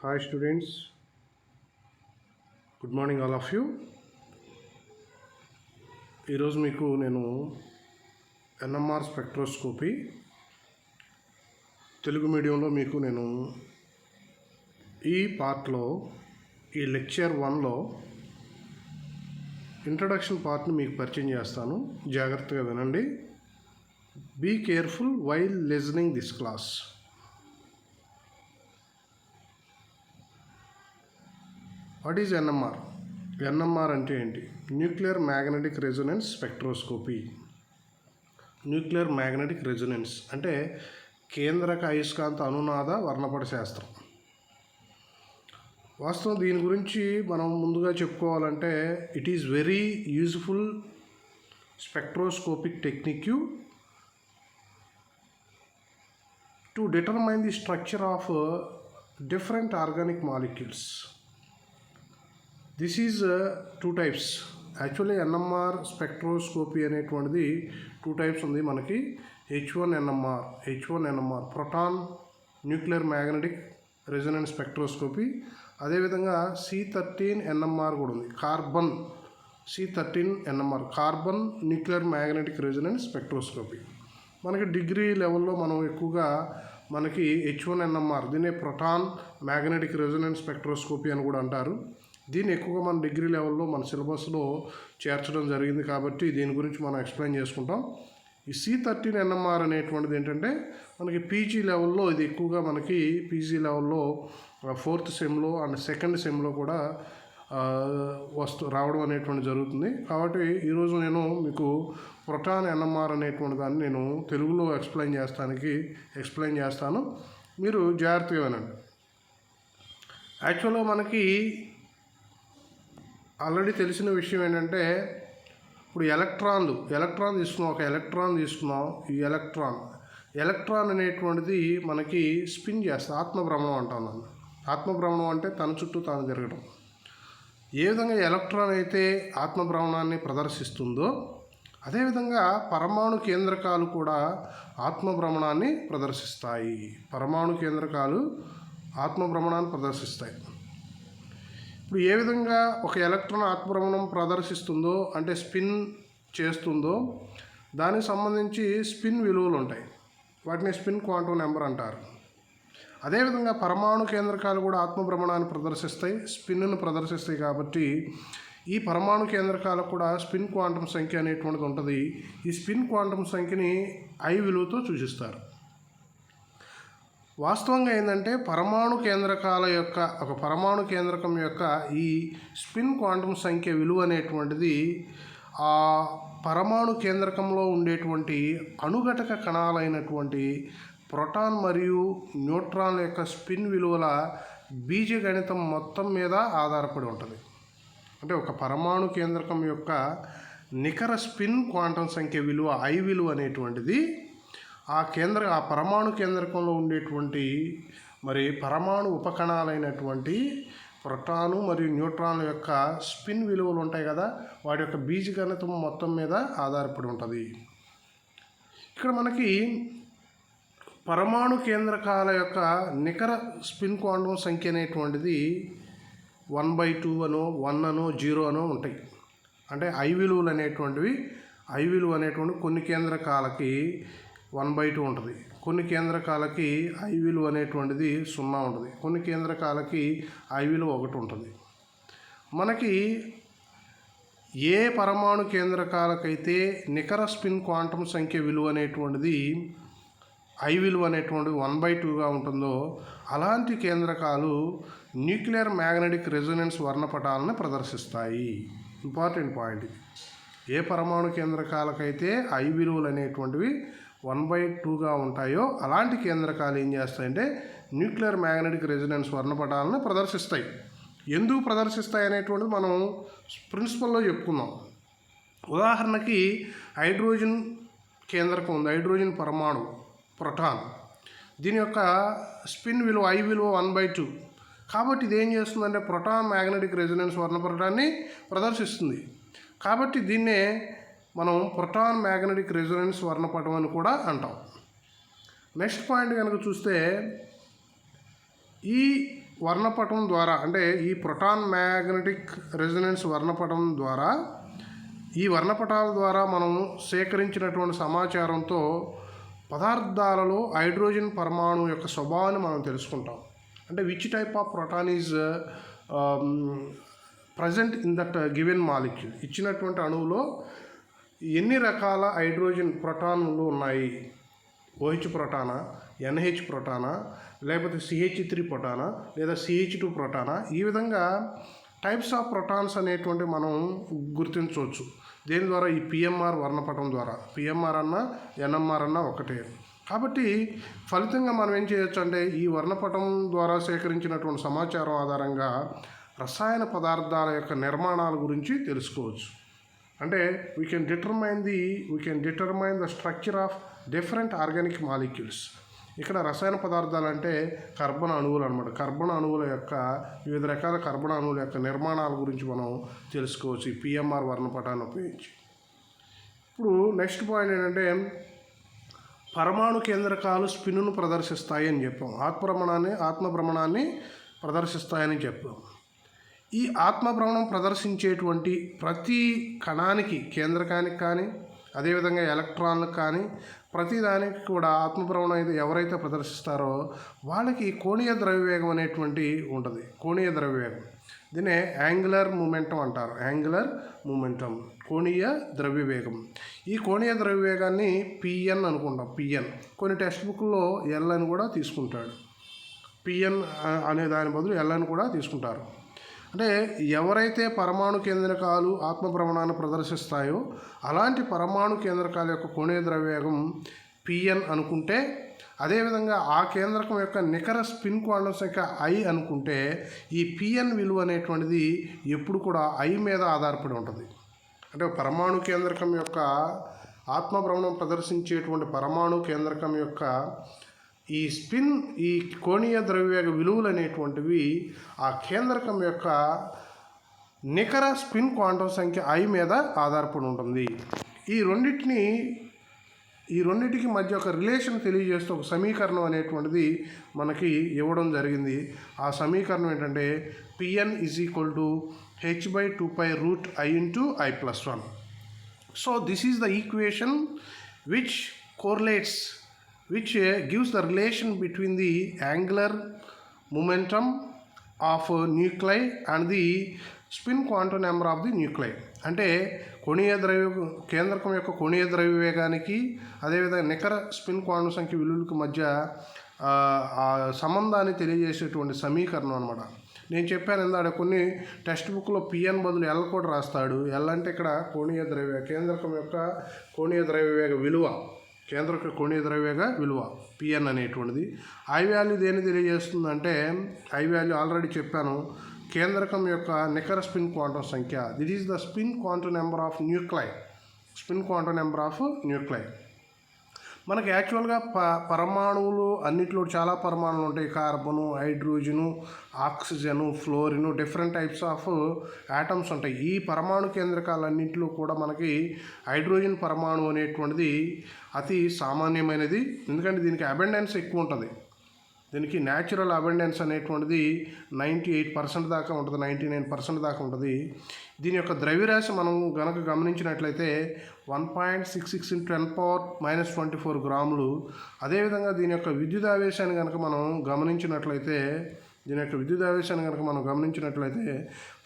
Hi students, good morning all of you. ఈరోజు మీకు నేను ఎన్ఎంఆర్ స్పెక్ట్రోస్కోపీ తెలుగు మీడియంలో మీకు నేను ఈ పార్ట్లో ఈ లెక్చర్ 1లో ఇంట్రడక్షన్ పార్ట్ని మీకు పరిచయం చేస్తాను. జాగ్రత్తగా వినండి. Be careful while listening this class. What is NMR? NMR అంటే ఏంటి? Nuclear magnetic resonance spectroscopy. Nuclear magnetic resonance అంటే కేంద్రక అయస్కాంత అనునాద వర్ణపట శాస్త్రం. వాస్తవం దీని గురించి మనం ముందుగా చెప్పుకోవాలంటే it is very useful spectroscopic technique to determine the structure of different organic molecules. This is 2 types. Actually NMR spectroscopy అనేటువంటిది 2 types ఉంది మనకి. H1NMR proton nuclear magnetic resonance spectroscopy. అదేవిధంగా C13NMR కూడా ఉంది. Carbon C13NMR carbon nuclear magnetic resonance spectroscopy. మనకి degree లెవెల్లో మనం ఎక్కువగా మనకి H1NMR దీన్నే ప్రోటాన్ మ్యాగ్నెటిక్ రెజొనెన్స్ స్పెక్ట్రోస్కోపీ అని కూడా అంటారు. దీన్ని ఎక్కువగా మన డిగ్రీ లెవెల్లో మన సిలబస్లో చేర్చడం జరిగింది కాబట్టి దీని గురించి మనం ఎక్స్ప్లెయిన్ చేసుకుంటాం. ఈ C13NMR అనేటువంటిది ఏంటంటే మనకి పీజీ లెవెల్లో ఇది ఎక్కువగా మనకి పీజీ లెవెల్లో 4th సెమ్లో అండ్ 2nd సెమ్లో కూడా రావడం అనేటువంటి జరుగుతుంది. కాబట్టి ఈరోజు నేను మీకు ప్రోటాన్ NMR అనేటువంటి దాన్ని నేను తెలుగులో ఎక్స్ప్లెయిన్ చేస్తాను. మీరు జాగ్రత్తగా వినండి. యాక్చువల్గా మనకి ఆల్రెడీ తెలిసిన విషయం ఏంటంటే ఇప్పుడు ఎలక్ట్రాన్ తీసుకున్నాం. ఒక ఎలక్ట్రాన్ తీసుకున్నాం. ఈ ఎలక్ట్రాన్ అనేటువంటిది మనకి స్పిన్ చేస్తుంది. ఆత్మభ్రమణం అంటాం దాన్ని. ఆత్మభ్రమణం అంటే తన చుట్టూ తాను తిరగడం. ఏ విధంగా ఎలక్ట్రాన్ అయితే ఆత్మభ్రమణాన్ని ప్రదర్శిస్తుందో అదేవిధంగా పరమాణు కేంద్రకాలు కూడా ఆత్మభ్రమణాన్ని ప్రదర్శిస్తాయి. పరమాణు కేంద్రకాలు ఆత్మభ్రమణాన్ని ప్రదర్శిస్తాయి. ఇప్పుడు ఏ విధంగా ఒక ఎలక్ట్రాన్ ఆత్మభ్రమణం ప్రదర్శిస్తుందో అంటే స్పిన్ చేస్తుందో దానికి సంబంధించి స్పిన్ విలువలు ఉంటాయి. వాటిని స్పిన్ క్వాంటం నెంబర్ అంటారు. అదేవిధంగా పరమాణు కేంద్రకాలు కూడా ఆత్మభ్రమణాన్ని ప్రదర్శిస్తాయి, స్పిన్ను ప్రదర్శిస్తాయి. కాబట్టి ఈ పరమాణు కేంద్రకాలకు కూడా స్పిన్ క్వాంటం సంఖ్య అనేటువంటిది ఉంటుంది. ఈ స్పిన్ క్వాంటం సంఖ్యని I విలువతో సూచిస్తారు. వాస్తవంగా ఏంటంటే పరమాణు కేంద్రకం యొక్క ఈ స్పిన్ క్వాంటం సంఖ్య విలువ అనేటువంటిది ఆ పరమాణు కేంద్రకంలో ఉండేటువంటి అణుఘటక కణాలైనటువంటి ప్రోటాన్ మరియు న్యూట్రాన్ల యొక్క స్పిన్ విలువల బీజగణితం మొత్తం మీద ఆధారపడి ఉంటుంది. అంటే ఒక పరమాణు కేంద్రకం యొక్క నికర స్పిన్ క్వాంటం సంఖ్య విలువ I విలువ అనేటువంటిది ఆ పరమాణు కేంద్రకంలో ఉండేటువంటి మరి పరమాణు ఉపకణాలైనటువంటి ప్రోటాను మరియు న్యూట్రాన్ల యొక్క స్పిన్ విలువలు ఉంటాయి కదా, వాటి యొక్క బీజగణితం మొత్తం మీద ఆధారపడి ఉంటుంది. ఇక్కడ మనకి పరమాణు కేంద్రకాల యొక్క నికర స్పిన్ క్వాంటం సంఖ్య అనేటువంటిది 1/2 అనో 1 అనో 0 అనో ఉంటాయి. అంటే I విలువ అనేటువంటి కొన్ని కేంద్రకాలకి 1/2 ఉంటుంది, కొన్ని కేంద్రకాలకి I విలువ అనేటువంటిది 0 ఉంటుంది, కొన్ని కేంద్రకాలకి I విలువ 1 ఉంటుంది. మనకి ఏ పరమాణు కేంద్రకాలకైతే నికర స్పిన్ క్వాంటం సంఖ్య విలువ అనేటువంటిది I విలువ అనేటువంటిది 1/2గా ఉంటుందో అలాంటి కేంద్రకాలు న్యూక్లియర్ మ్యాగ్నెటిక్ రెజొనెన్స్ వర్ణపటాలను ప్రదర్శిస్తాయి. ఇంపార్టెంట్ పాయింట్ ఇది. ఏ పరమాణు కేంద్రకాలకైతే I విలువలు అనేటువంటివి 1/2గా ఉంటాయో అలాంటి కేంద్రకాలు ఏం చేస్తాయంటే న్యూక్లియర్ మ్యాగ్నెటిక్ రెజొనెన్స్ వర్ణపటాలను ప్రదర్శిస్తాయి. ఎందుకు ప్రదర్శిస్తాయి అనేటువంటిది మనం ప్రిన్సిపల్లో చెప్పుకుందాం. ఉదాహరణకి హైడ్రోజన్ కేంద్రకం ఉంది, హైడ్రోజన్ పరమాణు ప్రోటాన్. దీని యొక్క స్పిన్ విలువ I విలువ 1/2. కాబట్టి ఇది ఏం చేస్తుందంటే ప్రోటాన్ మ్యాగ్నెటిక్ రెజొనెన్స్ వర్ణపటాన్ని ప్రదర్శిస్తుంది. కాబట్టి దీన్నే మనం ప్రోటాన్ మ్యాగ్నెటిక్ రెజొనెన్స్ వర్ణపటం అని కూడా అంటాం. నెక్స్ట్ పాయింట్ కనుక చూస్తే ఈ వర్ణపటం ద్వారా, అంటే ఈ ప్రోటాన్ మ్యాగ్నెటిక్ రెజొనెన్స్ వర్ణపటం ద్వారా, ఈ వర్ణపటాల ద్వారా మనం సేకరించినటువంటి సమాచారంతో పదార్థాలలో హైడ్రోజన్ పరమాణు యొక్క స్వభావాన్ని మనం తెలుసుకుంటాం. అంటే which type of proton is present in that given molecule. ఇచ్చినటువంటి అణువులో ఎన్ని రకాల హైడ్రోజన్ ప్రోటాన్లు ఉన్నాయి, OH ప్రోటానా, NH ప్రోటానా, లేకపోతే CH3 ప్రోటానా, లేదా CH2 ప్రోటానా, ఈ విధంగా టైప్స్ ఆఫ్ ప్రోటాన్స్ అనేటువంటి మనం గుర్తించవచ్చు. దేని ద్వారా? ఈ PMR వర్ణపటం ద్వారా. PMR అన్నా NMR అన్నా ఒకటే. కాబట్టి ఫలితంగా మనం ఏం చేయొచ్చు అంటే ఈ వర్ణపటం ద్వారా సేకరించినటువంటి సమాచారం ఆధారంగా రసాయన పదార్థాల యొక్క నిర్మాణాల గురించి తెలుసుకోవచ్చు. అంటే we can determine the structure of different organic molecules. ఇక్కడ రసాయన పదార్థాలు అంటే కర్బన అణువులు అనమాట. కర్బన అణువుల యొక్క వివిధ రకాల కర్బన అణువుల యొక్క నిర్మాణాల గురించి మనం తెలుసుకోవచ్చు ఈ PMR వర్ణపటాన్ని ఉపయోగించి. ఇప్పుడు నెక్స్ట్ పాయింట్ ఏంటంటే పరమాణు కేంద్రకాలు స్పిన్ను ప్రదర్శిస్తాయి అని చెప్పాం. ఆత్మభ్రమణాన్ని ప్రదర్శిస్తాయని చెప్పాం. ఈ ఆత్మభ్రమణం ప్రదర్శించేటువంటి ప్రతి కణానికి, కేంద్రకానికి కానీ, అదేవిధంగా ఎలక్ట్రాన్లకు కానీ, ప్రతిదానికి కూడా ఆత్మభ్రమణం ఎవరైతే ప్రదర్శిస్తారో వాళ్ళకి కోణీయ ద్రవ్యవేగం అనేటువంటి ఉంటుంది. కోణీయ ద్రవ్యవేగం, దీన్నే యాంగులర్ మూమెంటం అంటారు. యాంగులర్ మూమెంటం, కోణీయ ద్రవ్యవేగం. ఈ కోణీయ ద్రవ్యవేగాన్ని PN అనుకుంటాం. PN కొన్ని టెక్స్ట్ బుక్లో L అని కూడా తీసుకుంటాడు. PN అనే దాని బదులు L అని కూడా తీసుకుంటారు. అంటే ఎవరైతే పరమాణు కేంద్రకాలు ఆత్మభ్రమణాన్ని ప్రదర్శిస్తాయో అలాంటి పరమాణు కేంద్రకాల యొక్క కోణీయ ద్రవ్యవేగం PN అనుకుంటే, అదేవిధంగా ఆ కేంద్రకం యొక్క నికర స్పిన్ క్వాంటం సంఖ్య I అనుకుంటే, ఈ PN విలువ అనేటువంటిది ఎప్పుడు కూడా I మీద ఆధారపడి ఉంటుంది. అంటే పరమాణు కేంద్రకం యొక్క ఆత్మభ్రమణం ప్రదర్శించేటువంటి పరమాణు కేంద్రకం యొక్క ఈ కోణీయ ద్రవ్యవేగ విలువలు అనేటువంటివి ఆ కేంద్రకం యొక్క నికర స్పిన్ క్వాంటం సంఖ్య I మీద ఆధారపడి ఉంటుంది. ఈ రెండింటికి మధ్య ఒక రిలేషన్ తెలియజేస్తూ ఒక సమీకరణం అనేటువంటిది మనకి ఇవ్వడం జరిగింది. ఆ సమీకరణం ఏంటంటే PN = h/2π√I × I+1. So this is the equation which gives the relation between the angular momentum of nuclei and the spin quantum number of the nuclei. అంటే కేంద్రకం యొక్క కోణీయ ద్రవ్యవేగానికి, అదేవిధంగా నికర స్పిన్ క్వాంటం సంఖ్య విలువలకు మధ్య ఆ సంబంధాన్ని తెలియజేసేటువంటి సమీకరణం అనమాట. నేను చెప్పాను ఇందాక కొన్ని టెక్స్ట్ బుక్లో PN బదులు L కూడా రాస్తాడు. L అంటే ఇక్కడ కేంద్రకం యొక్క కోణీయ ద్రవ్యవేగ విలువ, కేంద్రక కోణీయ ద్రవ్యవేగ విలువ PN అనేటువంటిది. I వాల్యూ దేన్ని తెలియజేస్తుందంటే, I వాల్యూ ఆల్రెడీ చెప్పాను, కేంద్రకం యొక్క నికర స్పిన్ క్వాంటం సంఖ్య. This is the spin quantum number of nuclei. మనకి యాక్చువల్గా పరమాణువులు అన్నిట్లో చాలా పరమాణువులు ఉంటాయి. Carbon, hydrogen, oxygen, fluorine, different types of atoms ఉంటాయి. ఈ పరమాణు కేంద్రకాలన్నింటిలో కూడా మనకి హైడ్రోజన్ పరమాణు అనేటువంటిది అతి సామాన్యమైనది. ఎందుకంటే దీనికి అబెండెన్స్ ఎక్కువ ఉంటుంది. దీనికి న్యాచురల్ అబెండెన్స్ అనేటువంటిది 98% దాకా ఉంటుంది, 99% దాకా ఉంటుంది. దీని యొక్క ద్రవ్యరాశి మనం గనక గమనించినట్లయితే 1.66 × 10⁻⁻24 గ్రాములు. అదేవిధంగా దీని యొక్క విద్యుదావేశాన్ని కనుక మనం గమనించినట్లయితే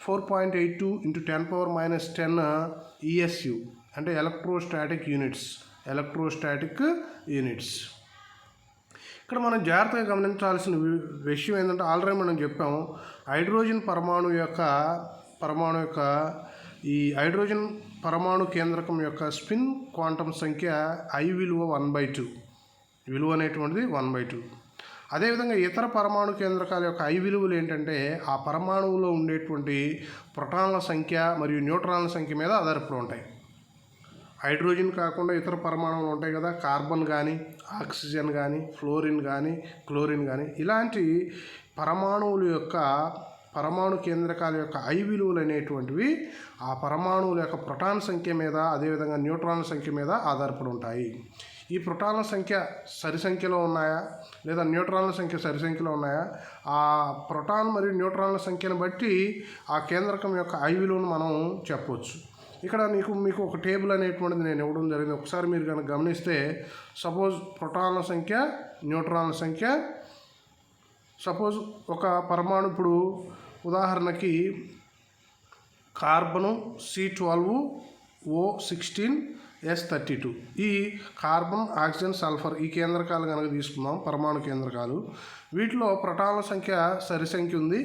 4.82 × 10⁻10 ESU, అంటే ఎలక్ట్రోస్టాటిక్ యూనిట్స్. ఇక్కడ మనం జాగ్రత్తగా గమనించాల్సిన విషయం ఏంటంటే, ఆల్రెడీ మనం చెప్పాము, హైడ్రోజన్ పరమాణు యొక్క ఈ హైడ్రోజన్ పరమాణు కేంద్రకం యొక్క స్పిన్ క్వాంటం సంఖ్య I విలువ 1/2, విలువ అనేటువంటిది 1/2. అదేవిధంగా ఇతర పరమాణు కేంద్రకాల యొక్క I విలువలు ఏంటంటే ఆ పరమాణువులో ఉండేటువంటి ప్రోటాన్ల సంఖ్య మరియు న్యూట్రాన్ల సంఖ్య మీద ఆధారపడి ఉంటాయి. హైడ్రోజన్ కాకుండా ఇతర పరమాణువులు ఉంటాయి కదా, కార్బన్ కానీ, ఆక్సిజన్ కానీ, ఫ్లోరిన్ కానీ, క్లోరిన్ కానీ, ఇలాంటి పరమాణు కేంద్రకాల యొక్క I విలువలు అనేటువంటివి ఆ పరమాణువుల యొక్క ప్రోటాన్ సంఖ్య మీద, అదేవిధంగా న్యూట్రాన్ సంఖ్య మీద ఆధారపడి ఉంటాయి. ఈ ప్రోటాన్ల సంఖ్య సరి సంఖ్యలో ఉన్నాయా లేదా న్యూట్రాన్ల సంఖ్య సరి సంఖ్యలో ఉన్నాయా, ఆ ప్రోటాన్ మరియు న్యూట్రాన్ల సంఖ్యను బట్టి ఆ కేంద్రకం యొక్క I విలువను మనం చెప్పవచ్చు. ఇక్కడ మీకు ఒక టేబుల్ అనేటువంటిది నేను ఇవ్వడం జరిగింది. ఒకసారి మీరు కనుక గమనిస్తే, సపోజ్ ప్రోటాన్ల సంఖ్య, న్యూట్రాన్ల సంఖ్య, సపోజ్ ఒక పరమాణు, ఇప్పుడు ఉదాహరణకి కార్బను C12O16S32, ఈ కార్బన్, ఆక్సిజన్, సల్ఫర్ ఈ కేంద్రకాలు కనుక తీసుకుందాం, పరమాణు కేంద్రకాలు. వీటిలో ప్రోటాన్ల సంఖ్య సరి సంఖ్య ఉంది,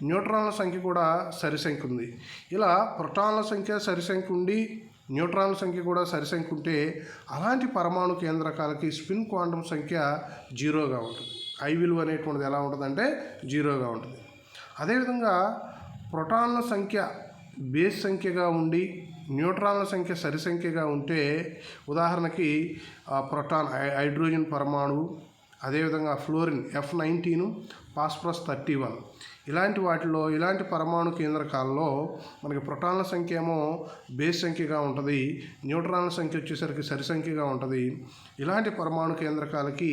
న్యూట్రాన్ల సంఖ్య కూడా సరి సంఖ్య ఉంది. ఇలా ప్రోటాన్ల సంఖ్య సరి సంఖ్య ఉండి న్యూట్రాన్ల సంఖ్య కూడా సరి సంఖ్య ఉంటే అలాంటి పరమాణు కేంద్రకాలకి స్పిన్ క్వాంటం సంఖ్య 0గా ఉంటుంది. I విలువ అనేటువంటిది ఎలా ఉంటుందంటే 0గా ఉంటుంది. అదేవిధంగా ప్రోటాన్ల సంఖ్య బేస్ సంఖ్యగా ఉండి న్యూట్రాన్ల సంఖ్య సరి సంఖ్యగా ఉంటే, ఉదాహరణకి ప్రోటాన్ హైడ్రోజన్ పరమాణువు, అదేవిధంగా ఫ్లోరిన్ F19, ఫాస్ఫరస్ 31, ఇలాంటి వాటిలో ఇలాంటి పరమాణు కేంద్రకాలలో మనకి ప్రోటాన్ల సంఖ్య ఏమో బేస్ సంఖ్యగా ఉంటుంది, న్యూట్రాన్ల సంఖ్య వచ్చేసరికి సరి సంఖ్యగా ఉంటుంది. ఇలాంటి పరమాణు కేంద్రకాలకి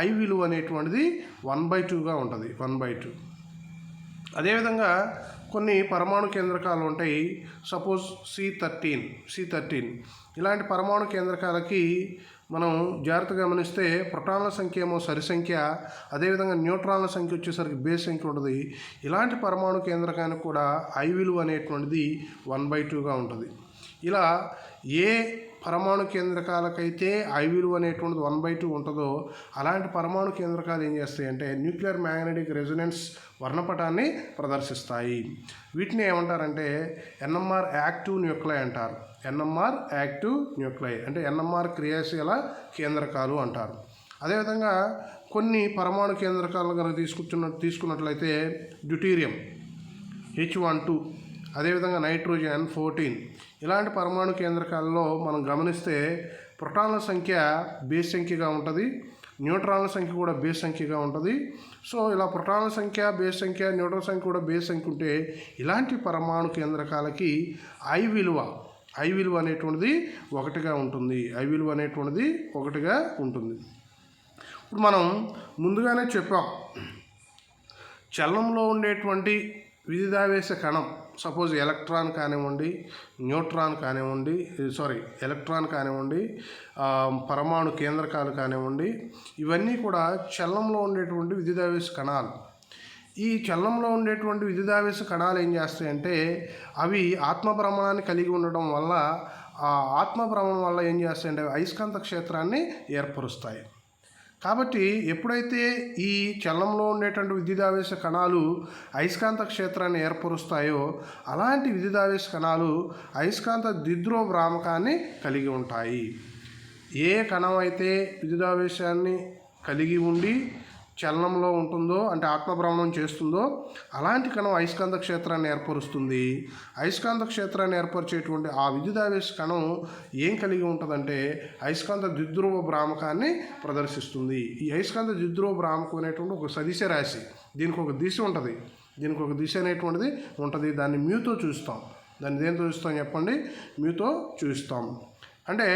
I విలువ అనేటువంటిది 1/2గా ఉంటుంది, 1/2. అదేవిధంగా కొన్ని పరమాణు కేంద్రకాలు ఉంటాయి, సపోజ్ C13. ఇలాంటి పరమాణు కేంద్రకాలకి మనం జాగ్రత్తగా గమనిస్తే ప్రోటాన్ల సంఖ్య ఏమో సరి సంఖ్య, అదేవిధంగా న్యూట్రాన్ల సంఖ్య వచ్చేసరికి బేస్ సంఖ్య ఉంటుంది. ఇలాంటి పరమాణు కేంద్రకానికి కూడా I విలువ అనేటువంటిది 1/2గా ఉంటుంది. ఇలా ఏ పరమాణు కేంద్రకాలకైతే I విలువ అనేటువంటిది 1/2 ఉంటుందో అలాంటి పరమాణు కేంద్రకాలు ఏం చేస్తాయంటే న్యూక్లియర్ మ్యాగ్నెటిక్ రెజొనెన్స్ వర్ణపటాన్ని ప్రదర్శిస్తాయి. వీటిని ఏమంటారంటే NMR యాక్టివ్ న్యూక్లై అంటారు. NMR యాక్టివ్ న్యూక్లై అంటే NMR క్రియాశీల కేంద్రకాలు అంటారు. అదేవిధంగా కొన్ని పరమాణు కేంద్రకాలను కనుక తీసుకున్నట్లయితే డ్యూటీరియం H12, అదేవిధంగా నైట్రోజన్ N14, ఇలాంటి పరమాణు కేంద్రకాలలో మనం గమనిస్తే ప్రోటాన్ల సంఖ్య బేస్ సంఖ్యగా ఉంటుంది, న్యూట్రాన్ల సంఖ్య కూడా బేస్ సంఖ్యగా ఉంటుంది. సో ఇలా ప్రోటాన్ల సంఖ్య బేస్ సంఖ్య, న్యూట్రాన్ సంఖ్య కూడా బేస్ సంఖ్య ఉంటే ఇలాంటి పరమాణు కేంద్రకాలకి I విలువ అనేటువంటిది 1గా ఉంటుంది. I విలువ అనేటువంటిది 1గా ఉంటుంది. ఇప్పుడు మనం ముందుగానే చెప్పాం, చలనంలో ఉండేటువంటి విద్యుదావేశ కణం, సపోజ్ ఎలక్ట్రాన్ కానివ్వండి, ఎలక్ట్రాన్ కానివ్వండి, పరమాణు కేంద్రకాలు కానివ్వండి, ఇవన్నీ కూడా చలనంలో ఉండేటువంటి విద్యుదావేశ కణాలు. ఈ చలనంలో ఉండేటువంటి విద్యుదావేశ కణాలు ఏం చేస్తాయంటే అవి ఆత్మభ్రమణాన్ని కలిగి ఉండడం వల్ల, ఆ ఆత్మభ్రమణం వల్ల ఏం చేస్తాయంటే అయస్కాంత క్షేత్రాన్ని ఏర్పరుస్తాయి. కాబట్టి ఎప్పుడైతే ఈ చలనంలో ఉండేటువంటి విద్యుదావేశ కణాలు అయస్కాంత క్షేత్రాన్ని ఏర్పరుస్తాయో అలాంటి విద్యుదావేశ కణాలు అయస్కాంత ద్విధ్రువ భ్రామకాన్ని కలిగి ఉంటాయి. ఏ కణం అయితే విద్యుదావేశాన్ని కలిగి ఉండి చలనంలో ఉంటుందో అంటే ఆత్మభ్రమణం చేస్తుందో అలాంటి కణం అయస్కాంత క్షేత్రాన్ని ఏర్పరుస్తుంది. అయస్కాంత క్షేత్రాన్ని ఏర్పరిచేటువంటి ఆ విద్యుదావేశ కణం ఏం కలిగి ఉంటుందంటే అయస్కాంత ద్విధ్రువ భ్రామకాన్ని ప్రదర్శిస్తుంది. ఈ అయస్కాంత ద్విధ్రువ భ్రామకం అనేటువంటి ఒక సదిశ రాశి, దీనికి ఒక దిశ ఉంటుంది, అనేటువంటిది ఉంటుంది. దాన్ని మ్యూతో చూస్తాం. దాన్ని దేంతో చూస్తాం చెప్పండి? మ్యూతో చూస్తాం. అంటే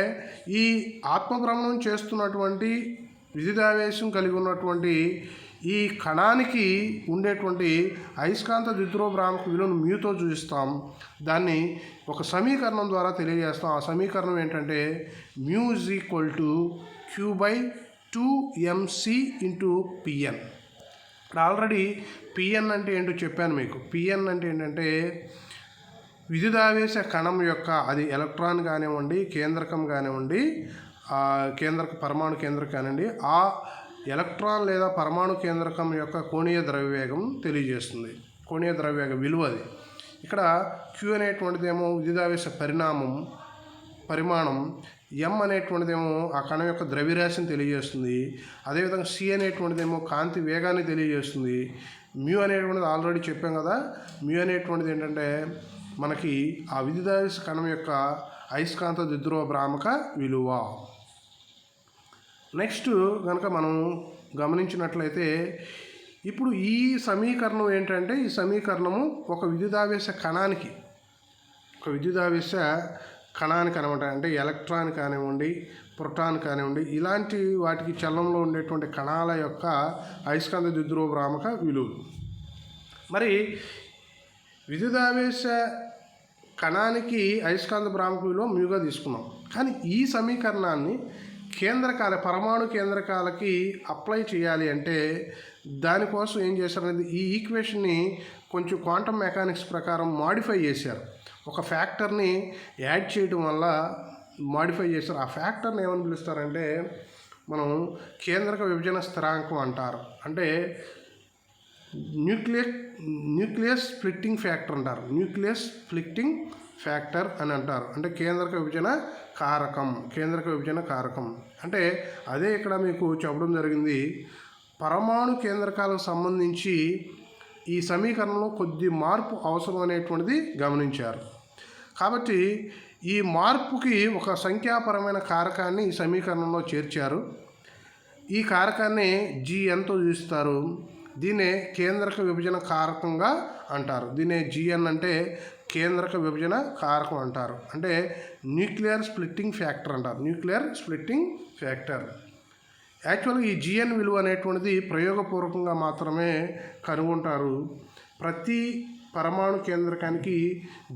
ఈ ఆత్మభ్రమణం చేస్తున్నటువంటి విద్యుదావేశం కలిగి ఉన్నటువంటి ఈ కణానికి ఉండేటువంటి అయస్కాంత ద్విధ్రువ భ్రామక విలువను మ్యూతో చూపిస్తాం. దాన్ని ఒక సమీకరణం ద్వారా తెలియజేస్తాం. ఆ సమీకరణం ఏంటంటే మ్యూ = Q/2mc/Pn. ఇక్కడ ఆల్రెడీ Pn అంటే ఏంటో చెప్పాను మీకు. Pn అంటే ఏంటంటే విద్యుదావేశ కణం యొక్క, అది ఎలక్ట్రాన్ కానివ్వండి, కేంద్రకం కానివ్వండి, పరమాణు కేంద్రకం కానివ్వండి, ఆ ఎలక్ట్రాన్ లేదా పరమాణు కేంద్రకం యొక్క కోణీయ ద్రవ్యవేగం తెలియజేస్తుంది. కోణీయ ద్రవ్యవేగ విలువ అది. ఇక్కడ Q అనేటువంటిదేమో విద్యుదావేశ పరిమాణం, M అనేటువంటిదేమో ఆ కణం యొక్క ద్రవ్యరాశిని తెలియజేస్తుంది. అదేవిధంగా C అనేటువంటిదేమో కాంతి వేగాన్ని తెలియజేస్తుంది. మ్యూ అనేటువంటిది ఆల్రెడీ చెప్పాం కదా. మ్యూ అనేటువంటిది ఏంటంటే మనకి ఆ విద్యుదావేశ కణం యొక్క అయస్కాంత ద్విధ్రువ భ్రామక విలువ. నెక్స్ట్ కనుక మనం గమనించినట్లయితే ఇప్పుడు ఈ సమీకరణం ఏంటంటే, ఈ సమీకరణము ఒక విద్యుదావేశ కణానికి అనమాట. అంటే ఎలక్ట్రాన్ కానివ్వండి, ప్రోటాన్ కానివ్వండి, ఇలాంటి వాటికి చలనంలో ఉండేటువంటి కణాల యొక్క అయస్కాంత ద్విధ్రువ భ్రామక విలువలు. మరి విద్యుదావేశ కణానికి అయస్కాంత భ్రామక విలువ మ్యూగా తీసుకున్నాం. కానీ ఈ సమీకరణాన్ని పరమాణు కేంద్రకాలకి అప్లై చేయాలి అంటే దానికోసం ఏం చేశారనేది ఈ ఈక్వేషన్ని కొంచెం క్వాంటమ్ మెకానిక్స్ ప్రకారం మాడిఫై చేశారు. ఒక ఫ్యాక్టర్ని యాడ్ చేయడం వల్ల మాడిఫై చేశారు. ఆ ఫ్యాక్టర్ని ఏమని పిలుస్తారంటే మనం కేంద్రక విభజన స్థిరాంకం అంటారు. అంటే న్యూక్లియస్ స్ప్లిట్టింగ్ ఫ్యాక్టర్ అంటారు. న్యూక్లియస్ స్ప్లిట్టింగ్ ఫ్యాక్టర్ అని అంటారు. అంటే కేంద్రక విభజన కారకం అంటే అదే ఇక్కడ మీకు చెప్పడం జరిగింది. పరమాణు కేంద్రకాలకు సంబంధించి ఈ సమీకరణంలో కొద్ది మార్పు అవసరం అనేటువంటిది గమనించారు. కాబట్టి ఈ మార్పుకి ఒక సంఖ్యాపరమైన కారకాన్ని ఈ సమీకరణంలో చేర్చారు. ఈ కారకాన్ని GNతో చూస్తారు. దీన్నే కేంద్రక విభజన కారకంగా అంటారు. దీన్నే GN అంటే కేంద్రక విభజన కారకం అంటారు. అంటే న్యూక్లియర్ స్ప్లిట్టింగ్ ఫ్యాక్టర్ అంటారు. యాక్చువల్గా ఈ GN విలువ అనేటువంటిది ప్రయోగపూర్వకంగా మాత్రమే కనుగొంటారు. ప్రతి పరమాణు కేంద్రకానికి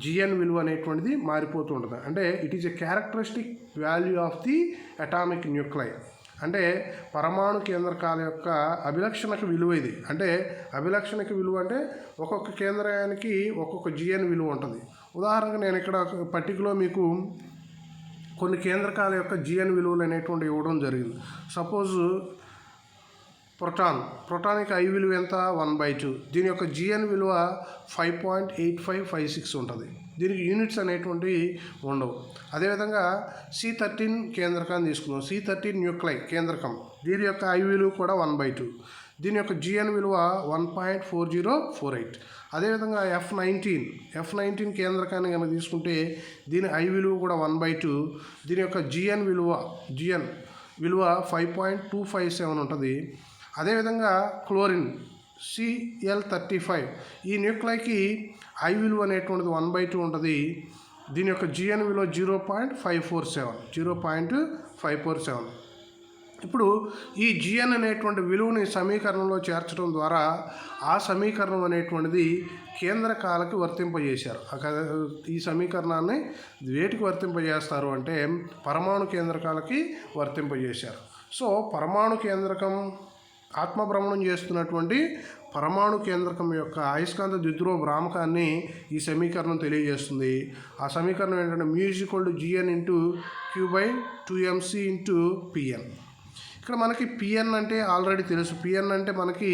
GN విలువ అనేటువంటిది మారిపోతూ ఉంటుంది. అంటే it is a characteristic value of the atomic nuclei. అంటే పరమాణు కేంద్రకాల యొక్క అభిలక్షణక విలువ ఇది. అంటే అభిలక్షణక విలువ అంటే ఒక్కొక్క కేంద్రానికి ఒక్కొక్క GN విలువ ఉంటుంది. ఉదాహరణకు నేను ఇక్కడ పట్టికలో మీకు కొన్ని కేంద్రకాల యొక్క GN విలువలు అనేటువంటి ఇవ్వడం జరిగింది. సపోజ్ ప్రోటాన్కి I విలువ ఎంత 1/2. దీని యొక్క GN విలువ 5.8556 ఉంటుంది. దీనికి యూనిట్స్ అనేటువంటివి ఉండవు. అదేవిధంగా C13 కేంద్రకాన్ని తీసుకుందాం. C13 న్యూక్లై కేంద్రకం, దీని యొక్క I విలువ కూడా 1/2. దీని యొక్క GN విలువ 1.4048. అదేవిధంగా F19 కేంద్రకాన్ని కనుక తీసుకుంటే దీని I విలువ కూడా 1/2. దీని యొక్క GN విలువ 5.257 ఉంటుంది. అదేవిధంగా క్లోరిన్ Cl35 ఈ న్యూక్లైకి I విలువ అనేటువంటిది 1/2 ఉంటుంది. దీని యొక్క GN విలువ 0.547. ఇప్పుడు ఈ GN అనేటువంటి విలువని సమీకరణంలో చేర్చడం ద్వారా ఆ సమీకరణం అనేటువంటిది కేంద్రకాలకి వర్తింపజేశారు. ఈ సమీకరణాన్ని వేటికి వర్తింపజేస్తారు అంటే పరమాణు కేంద్రకాలకి వర్తింపజేశారు. సో పరమాణు కేంద్రకం ఆత్మభ్రమణం చేస్తున్నటువంటి పరమాణు కేంద్రకం యొక్క అయస్కాంత ద్విధ్రువ భ్రామకాన్ని ఈ సమీకరణం తెలియజేస్తుంది. ఆ సమీకరణం ఏంటంటే μ=GN × Q/2mc × Pn. ఇక్కడ మనకి Pn అంటే ఆల్రెడీ తెలుసు. Pn అంటే మనకి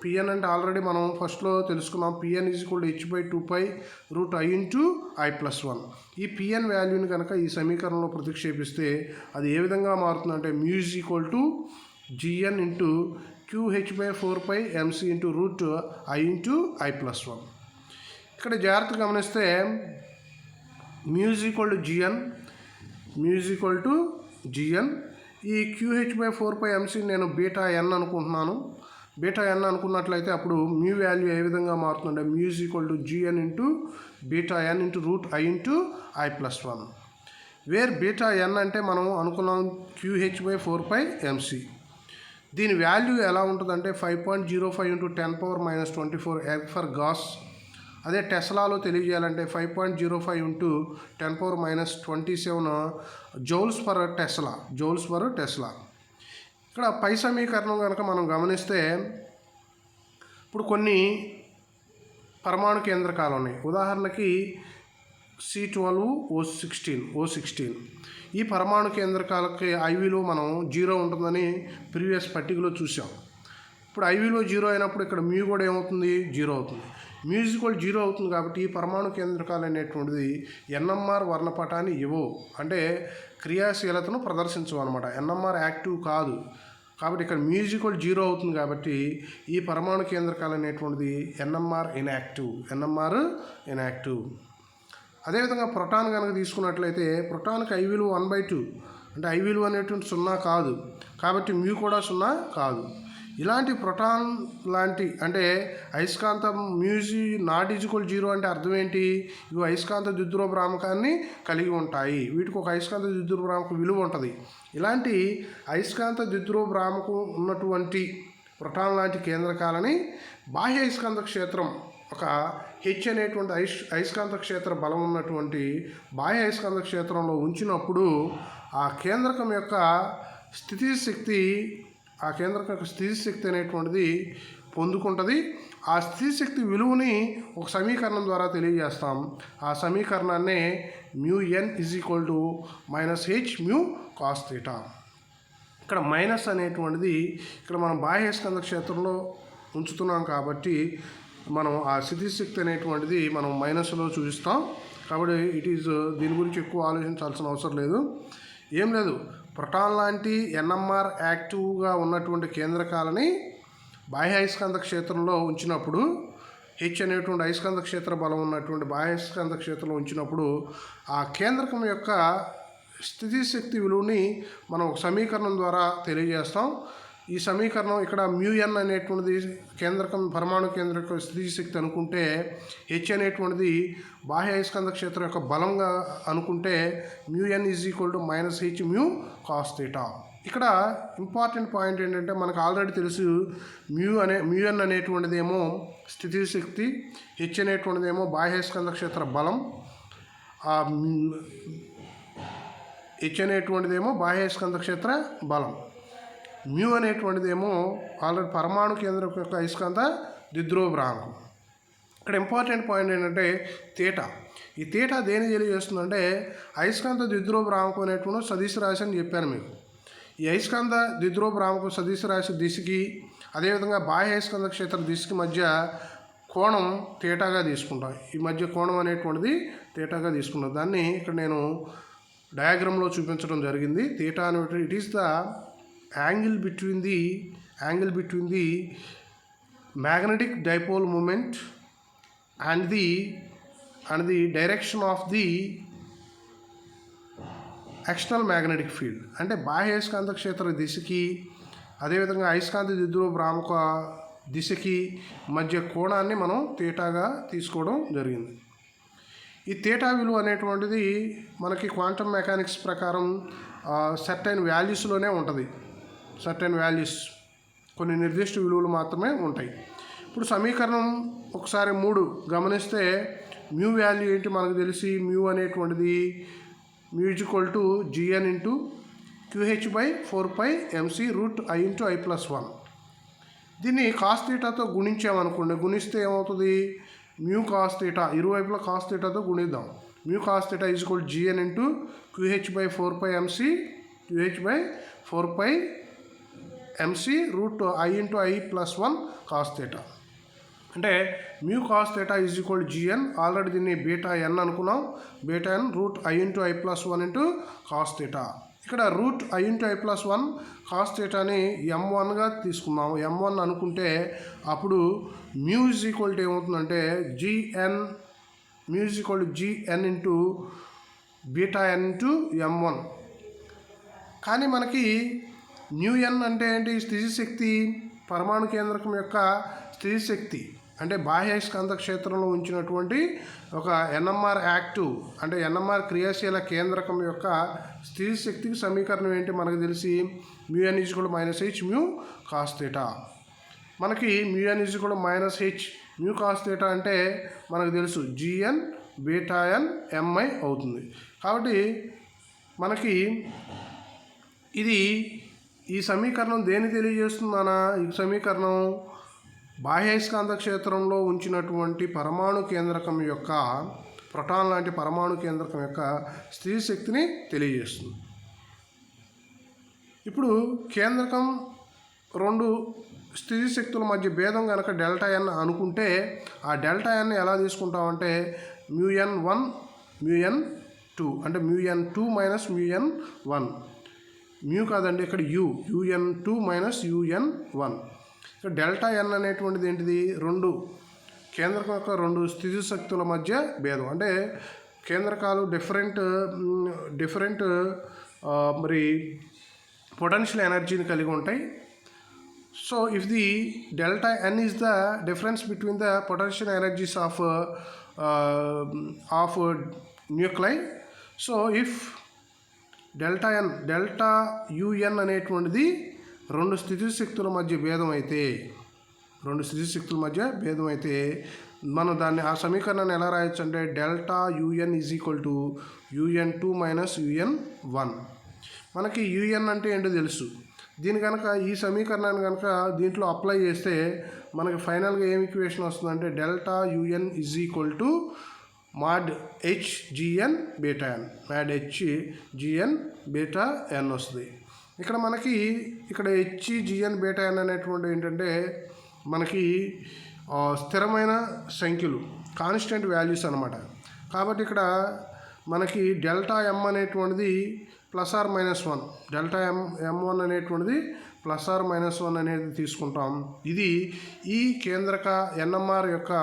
Pn అంటే ఆల్రెడీ మనం ఫస్ట్లో తెలుసుకున్నాం. Pn h/2π √I/i+1. ఈ Pn వాల్యూని కనుక ఈ సమీకరణంలో ప్రతిక్షేపిస్తే అది ఏ విధంగా మారుతుందంటే μ=GN × QH/4πmc × √I/i+1. ఇక్కడ జాగ్రత్తగా గమనిస్తే μ=GN ఈ QH/4πmc నేను βN అనుకుంటున్నాను. βN అనుకున్నట్లయితే అప్పుడు మ్యూ వాల్యూ ఏ విధంగా మారుతుందంటే μ=GN × βN × √I/i+1. Wear βN అంటే మనం అనుకున్నాం QH/4πmc. దీని వాల్యూ ఎలా ఉంటుందంటే 5.05 × 10⁻⁻24 ఎర్గ్ గాస్. అదే టెస్లాలో తెలియజేయాలంటే 5.05 × 10⁻⁻27 జౌల్స్ పర్ టెస్లా. ఇక్కడ పై సమీకరణం కనుక మనం గమనిస్తే ఇప్పుడు కొన్ని పరమాణు కేంద్రకాలు ఉన్నాయి. ఉదాహరణకి C12O16. ఈ పరమాణు కేంద్రకాలకి I విలువ మనం 0 ఉంటుందని ప్రీవియస్ పట్టికలో చూసాం. ఇప్పుడు I విలువ 0 అయినప్పుడు ఇక్కడ మ్యూ కూడా ఏమవుతుంది 0 అవుతుంది. μ=0 అవుతుంది కాబట్టి ఈ పరమాణు కేంద్రకాలు అనేటువంటిది NMR వర్ణపటాన్ని ఇవ్వవు. అంటే క్రియాశీలతను ప్రదర్శించవు అనమాట. NMR యాక్టివ్ కాదు కాబట్టి ఇక్కడ μ=0 అవుతుంది కాబట్టి ఈ పరమాణు కేంద్రకాలు అనేటువంటిది NMR ఇన్యాక్టివ్. అదేవిధంగా ప్రోటాన్ కనుక తీసుకున్నట్లయితే ప్రోటాన్కి I విలువ 1/2. అంటే I విలువ అనేటువంటి 0 కాదు కాబట్టి మ్యూ కూడా 0 కాదు. ఇలాంటి ప్రోటాన్ లాంటి అంటే అయస్కాంతం మ్యూజీ నాట్ ఈజ్వల్ జీరో అంటే అర్థం ఏంటి? ఇవి అయస్కాంత ద్విధ్రువభ్రామకాన్ని కలిగి ఉంటాయి. వీటికి ఒక అయస్కాంత ద్విధ్రువభ్రామక విలువ ఉంటుంది. ఇలాంటి అయస్కాంత ద్విధ్రువభ్రామకం ఉన్నటువంటి ప్రోటాన్ లాంటి కేంద్రకాలని బాహ్య అయస్కాంత క్షేత్రం ఒక హెచ్ అనేటువంటి అయస్కాంత క్షేత్ర బలం ఉన్నటువంటి బాహ్య అయస్కాంత క్షేత్రంలో ఉంచినప్పుడు ఆ కేంద్రకం యొక్క స్థితిశక్తి అనేటువంటిది పొందుకుంటుంది. ఆ స్థితిశక్తి విలువని ఒక సమీకరణం ద్వారా తెలియజేస్తాం. ఆ సమీకరణాన్నే μn -h μ cos θ. ఇక్కడ మైనస్ అనేటువంటిది ఇక్కడ మనం బాహ్య అయస్కాంత క్షేత్రంలో ఉంచుతున్నాం కాబట్టి మనం ఆ స్థితిశక్తి అనేటువంటిది మనం మైనస్లో చూపిస్తాం. కాబట్టి దీని గురించి ఎక్కువ ఆలోచించాల్సిన అవసరం లేదు. ఏం లేదు, ప్రోటాన్ లాంటి NMR యాక్టివ్గా ఉన్నటువంటి కేంద్రకాలని బాహ్య అయస్కాంత క్షేత్రంలో ఉంచినప్పుడు హెచ్ అనేటువంటి అయస్కాంత క్షేత్ర బలం ఉన్నటువంటి బాహ్య అయస్కాంత క్షేత్రంలో ఉంచినప్పుడు ఆ కేంద్రకం యొక్క స్థితిశక్తి విలువని మనం ఒక సమీకరణం ద్వారా తెలియజేస్తాం. ఈ సమీకరణం ఇక్కడ μn అనేటువంటిది కేంద్రకం పరమాణు కేంద్రక స్థితిశక్తి అనుకుంటే, హెచ్ అనేటువంటిది బాహ్య అయస్కాంత క్షేత్రం యొక్క బలంగా అనుకుంటే μn -h μ cos θ. ఇక్కడ ఇంపార్టెంట్ పాయింట్ ఏంటంటే మనకు ఆల్రెడీ తెలుసు μn అనేటువంటిది ఏమో స్థితిశక్తి, హెచ్ అనేటువంటిది ఏమో బాహ్య అయస్కాంత క్షేత్ర బలం, హెచ్ అనేటువంటిది ఏమో బాహ్య అయస్కాంత క్షేత్ర బలం, మ్యూ అనేటువంటిది ఏమో ఆల్రెడీ పరమాణు కేంద్రం యొక్క అయస్కాంత ద్విధ్రువభ్రామకం. ఇక్కడ ఇంపార్టెంట్ పాయింట్ ఏంటంటే తీటా. ఈ తీటా దేని తెలియజేస్తుందంటే అయస్కాంత ద్విధ్రువభ్రామకం అనేటువంటి సదిశ రాశి అని చెప్పాను మీకు. ఈ అయస్కాంత ద్విధ్రువభ్రామకం సదిశ రాశి దిశకి అదేవిధంగా బాహ్య అయస్కాంత క్షేత్ర దిశకి మధ్య కోణం తీటాగా తీసుకుంటాం. ఈ మధ్య కోణం అనేటువంటిది తీటాగా తీసుకుంటాం. దాన్ని ఇక్కడ నేను డయాగ్రామ్లో చూపించడం జరిగింది. తీటా అనేటువంటి it is the angle between the magnetic dipole moment and the direction of the external magnetic field. అంటే బాహ్య అయస్కాంత క్షేత్ర దిశకి అదేవిధంగా అయస్కాంత ద్విధ్రువభ్రామక దిశకి మధ్య కోణాన్ని మనం తీటాగా తీసుకోవడం జరిగింది. ఈ తీటా విలువ అనేటువంటిది మనకి క్వాంటమ్ మెకానిక్స్ ప్రకారం సర్టైన్ వాల్యూస్లోనే ఉంటుంది. సర్టెన్ వాల్యూస్ కొన్ని నిర్దిష్ట విలువలు మాత్రమే ఉంటాయి. ఇప్పుడు సమీకరణం ఒకసారి 3 గమనిస్తే మ్యూ వాల్యూ ఏంటి మనకు తెలిసి మ్యూ అనేటువంటిది μ gn QH/4πmc√i/i+1. దీన్ని కాస్ తీటాతో గుణించామనుకోండి, గుణిస్తే ఏమవుతుంది మ్యూ కాస్ తీటా, ఇరువైపులా కాస్ తీటాతో గుణిద్దాం. Mu cos theta gn QH/4πmc/i/i+1 cos θ. అంటే mu cos theta gn, already దీన్ని బీటా ఎన్ అనుకున్నాం, బీటా ఎన్ √i/i+1 cos θ. ఇక్కడ √i/i+1 cos θని m1గా తీసుకున్నాం. m1 అనుకుంటే అప్పుడు మ్యూ ఏమవుతుందంటే gn బీటా ఎన్ m1. కానీ మనకి μn అంటే ఏంటి? స్థితిశక్తి, పరమాణు కేంద్రకం యొక్క స్థితిశక్తి అంటే బాహ్య అయస్కాంత క్షేత్రంలో ఉంచినటువంటి ఒక NMR యాక్టివ్ అంటే NMR క్రియాశీల కేంద్రకం యొక్క స్థితిశక్తికి సమీకరణం ఏంటి మనకు తెలిసి μn -h μ cos θ. మనకి μn -h μ cos θ అంటే మనకు తెలుసు gn బీటా ఎన్ mi అవుతుంది. కాబట్టి మనకి ఈ సమీకరణం దేన్ని తెలియజేస్తుందనా? ఈ సమీకరణం బాహ్య అయస్కాంత క్షేత్రంలో ఉంచినటువంటి పరమాణు కేంద్రకం యొక్క ప్రోటాన్ లాంటి పరమాణు కేంద్రకం యొక్క స్థితిశక్తిని తెలియజేస్తుంది. ఇప్పుడు కేంద్రకం 2 స్థితిశక్తుల మధ్య భేదం కనుక ΔN అనుకుంటే ఆ ΔN ఎలా తీసుకుంటామంటే μn1 μn2 అంటే μn2 μn1 మ్యూ కాదండి, ఇక్కడ UN2 UN1. ఇక్కడ ΔN అనేటువంటిది ఏంటిది? 2 కేంద్రకం యొక్క 2 స్థితిశక్తుల మధ్య భేదం. అంటే కేంద్రకాలు డిఫరెంట్ మరి పొటెన్షియల్ ఎనర్జీని కలిగి ఉంటాయి. So if the delta n is the difference between the potential energies of nuclei, so if delta UN అనేటువంటిది రెండు స్థితిశక్తుల మధ్య భేదం అయితే మనం దాన్ని ఆ సమీకరణాన్ని ఎలా రాయొచ్చు అంటే delta UN is equal to UN2 minus UN1. మనకి యుఎన్ అంటే ఏంటో తెలుసు. దీని కనుక ఈ సమీకరణాన్ని కనుక దీంట్లో అప్లై చేస్తే మనకి ఫైనల్గా ఏం ఈక్వేషన్ వస్తుందంటే delta UN is equal to mod HGN beta n, mod HGN beta n వస్తుంది. ఇక్కడ మనకి HGN బీటా n అనేటువంటి ఏంటంటే మనకి స్థిరమైన సంఖ్యలు, కాన్స్టెంట్ వాల్యూస్ అనమాట. కాబట్టి ఇక్కడ మనకి డెల్టా m అనేటువంటిది +or-1, డెల్టా m1 అనేటువంటిది +or-1 అనేది తీసుకుంటాం. ఇది ఈ కేంద్రక NMR యొక్క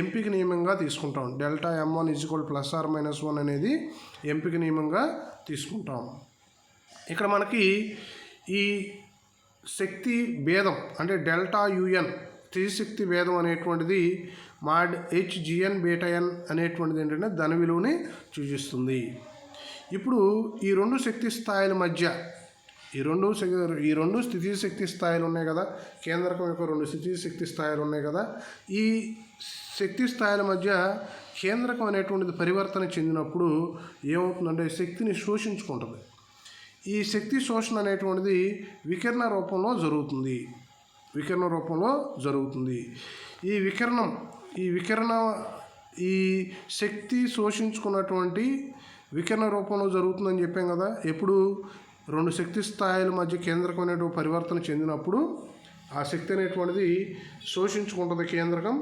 ఎంపిక నియమంగా తీసుకుంటాం. డెల్టా m1 +or-1 అనేది ఎంపిక నియమంగా తీసుకుంటాం. ఇక్కడ మనకి ఈ శక్తి భేదం అంటే డెల్టా యుఎన్ త్రిశక్తి భేదం అనేటువంటిది mod HGN బీటా n అనేటువంటిది ఏంటంటే ధన విలువని సూచిస్తుంది. ఇప్పుడు ఈ రెండు శక్తి స్థాయిల మధ్య ఈ రెండు స్థితి శక్తి స్థాయిలు ఉన్నాయి కదా, కేంద్రకం యొక్క రెండు స్థితి శక్తి స్థాయిలు ఉన్నాయి కదా, ఈ శక్తి స్థాయిల మధ్య కేంద్రకం అనేటువంటిది పరివర్తన చెందినప్పుడు ఏమవుతుందంటే శక్తిని శోషించుకుంటుంది. ఈ శక్తి శోషణ అనేటువంటిది వికిరణ రూపంలో జరుగుతుంది. ఈ శక్తి శోషించుకున్నటువంటి వికిరణ రూపంలో జరుగుతుందని చెప్పాం కదా. ఎప్పుడు రెండు శక్తి స్థాయిల మధ్య కేంద్రకం అనేటువంటి పరివర్తన చెందినప్పుడు ఆ శక్తి అనేటువంటిది శోషించుకుంటుంది కేంద్రకం.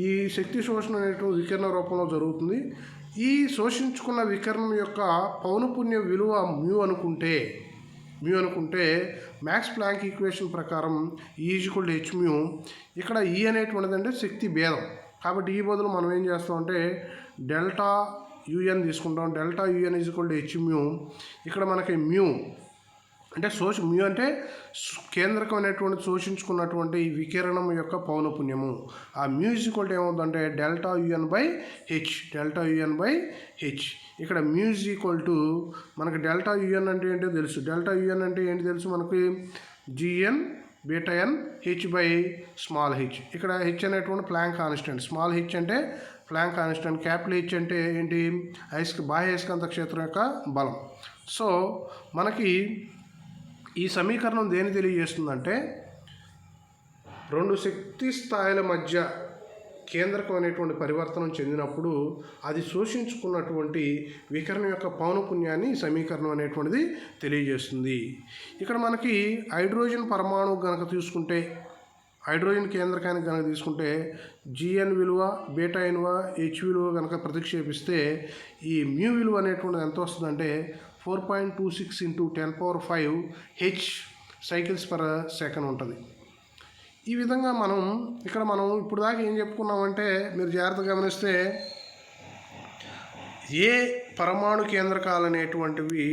ఈ శక్తి శోషణ అనేటువంటి వికిరణ రూపంలో జరుగుతుంది. ఈ శోషించుకున్న వికిరణం యొక్క పౌనపున్య విలువ మ్యూ అనుకుంటే మ్యాక్స్ ప్లాంక్ ఈక్వేషన్ ప్రకారం E=hμ. ఇక్కడ E అనేటువంటిది అంటే శక్తి భేదం. కాబట్టి ఈ బదులు మనం ఏం చేస్తామంటే డెల్టా యుఎన్ తీసుకుంటాం. Delta UN hμ. ఇక్కడ మనకి మ్యూ అంటే మ్యూ అంటే కేంద్రకం అనేటువంటి శోషించుకున్నటువంటి ఈ వికిరణం యొక్క పౌనపున్యము. ఆ మ్యూ ఏమవుతుందంటే డెల్టా యుఎన్ బై హెచ్. ఇక్కడ మ్యూ మనకి డెల్టా యుఎన్ అంటే ఏంటో తెలుసు. డెల్టా యుఎన్ అంటే ఏంటి తెలుసు మనకి GN బీటా n h/h. ఇక్కడ హెచ్ అనేటువంటి ప్లాంక్ కాన్స్టెంట్, స్మాల్ హెచ్ అంటే ప్లాంక్ కాన్స్టెంట్, క్యాపిటల్ హెచ్ అంటే ఏంటి బాహ్య అయస్కాంత క్షేత్రం యొక్క బలం. సో మనకి ఈ సమీకరణం దేని తెలియజేస్తుందంటే రెండు శక్తి స్థాయిల మధ్య కేంద్రకం అనేటువంటి పరివర్తనం చెందినప్పుడు అది శోషించుకున్నటువంటి వికిరణం యొక్క పౌనపున్యాన్ని ఈ సమీకరణం అనేటువంటిది తెలియజేస్తుంది. ఇక్కడ మనకి హైడ్రోజన్ పరమాణువు కనుక తీసుకుంటే, హైడ్రోజన్ కేంద్రకానికి కనుక తీసుకుంటే GN విలువ బీటా n H విలువ కనుక ప్రతిక్షేపిస్తే ఈ మ్యూ విలువ అనేటువంటిది ఎంత వస్తుందంటే 4.26 × 10⁵ H సైకిల్స్ పర్ సెకండ్ ఉంటుంది. ఈ విధంగా మనం ఇప్పుడు దాకా ఏం చెప్పుకున్నామంటే మీరు జాగ్రత్తగా గమనిస్తే ఏ పరమాణు కేంద్రకాలు అనేటువంటివి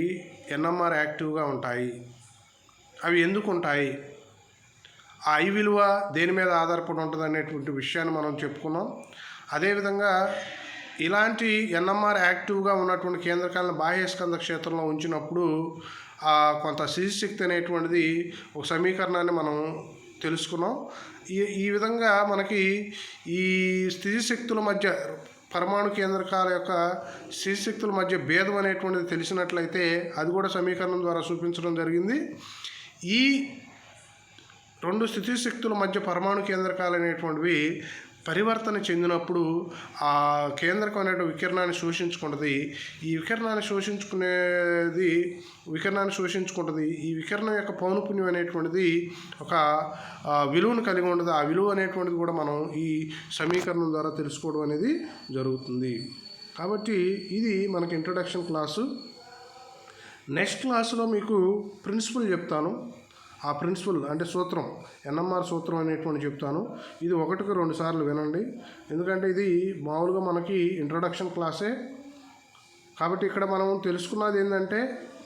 NMR యాక్టివ్గా ఉంటాయి, అవి ఎందుకు ఉంటాయి, ఆ I విలువ దేని మీద ఆధారపడి ఉంటుంది అనేటువంటి విషయాన్ని మనం చెప్పుకున్నాం. అదేవిధంగా ఇలాంటి NMR యాక్టివ్గా ఉన్నటువంటి కేంద్రకాలను బాహ్యస్కంద క్షేత్రంలో ఉంచినప్పుడు కొంత స్థితిశక్తి అనేటువంటిది ఒక సమీకరణాన్ని మనం తెలుసుకున్నాం. ఈ విధంగా మనకి ఈ స్థితిశక్తుల మధ్య పరమాణు కేంద్రకాల యొక్క స్థితిశక్తుల మధ్య భేదం అనేటువంటిది తెలిసినట్లయితే అది కూడా సమీకరణం ద్వారా చూపించడం జరిగింది. ఈ రెండు స్థితిశక్తుల మధ్య పరమాణు కేంద్రకాలు అనేటువంటివి పరివర్తన చెందినప్పుడు ఆ కేంద్రకం అనే వికిరణాన్ని శోషించుకుంటుంది. ఈ వికిరణాన్ని శోషించుకుంటుంది. ఈ వికిరణం యొక్క పౌనపున్యం అనేటువంటిది ఒక విలువను కలిగి ఉండదు. ఆ విలువ అనేటువంటిది కూడా మనం ఈ సమీకరణం ద్వారా తెలుసుకోవడం అనేది జరుగుతుంది. కాబట్టి ఇది మనకి ఇంట్రొడక్షన్ క్లాసు. నెక్స్ట్ క్లాసులో మీకు ప్రిన్సిపల్ చెప్తాను. ఆ ప్రిన్సిపల్ అంటే సూత్రం, NMR సూత్రం అనేటువంటి చెప్తాను. ఇది 1కి 2 సార్లు వినండి, ఎందుకంటే ఇది మామూలుగా మనకి ఇంట్రొడక్షన్ క్లాసే. కాబట్టి ఇక్కడ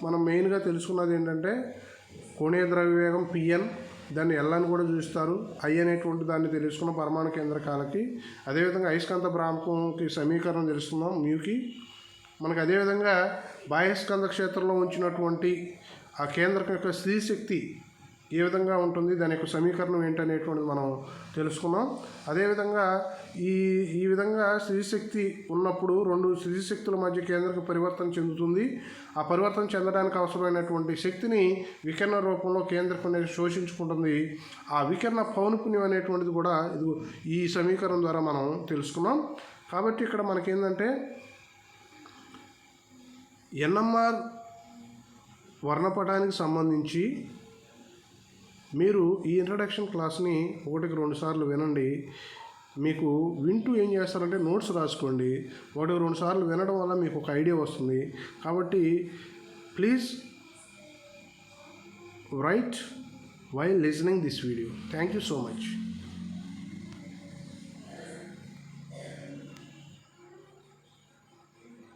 మనం మెయిన్గా తెలుసుకున్నది ఏంటంటే కోణీయ ద్రవ్యవేగం Pn, దాన్ని ఎల్ అని కూడా చూస్తారు. ఐ అనేటువంటి దాన్ని తెలుసుకున్న పరమాణు కేంద్రకాలకి. అదేవిధంగా అయస్కాంత భ్రామకంకి సమీకరణం తెలుసుకున్నాం మ్యూకి. మనకు అదేవిధంగా బాహ్యస్కంద క్షేత్రంలో ఉంచినటువంటి ఆ కేంద్రకం యొక్క స్థితిశక్తి ఏ విధంగా ఉంటుంది, దాని యొక్క సమీకరణం ఏంటనేటువంటిది మనం తెలుసుకున్నాం. అదేవిధంగా ఈ విధంగా స్థితిశక్తి ఉన్నప్పుడు రెండు స్థితిశక్తుల మధ్య కేంద్రక పరివర్తన చెందుతుంది. ఆ పరివర్తన చెందడానికి అవసరమైనటువంటి శక్తిని వికర్ణ రూపంలో కేంద్రకం అనేది శోషించుకుంటుంది. ఆ వికర్ణ పౌనపుణ్యం అనేటువంటిది కూడా ఈ సమీకరణం ద్వారా మనం తెలుసుకున్నాం. కాబట్టి ఇక్కడ మనకేంటంటే ఎన్ఎంఆర్ వర్ణపటానికి సంబంధించి మీరు ఈ ఇంట్రడక్షన్ క్లాస్ని 1-2 సార్లు వినండి. మీకు వింటూ ఏం చేస్తారంటే నోట్స్ రాసుకోండి. 1-2 సార్లు వినడం వల్ల మీకు ఒక ఐడియా వస్తుంది. కాబట్టి please right while listening this video. Thank you so much.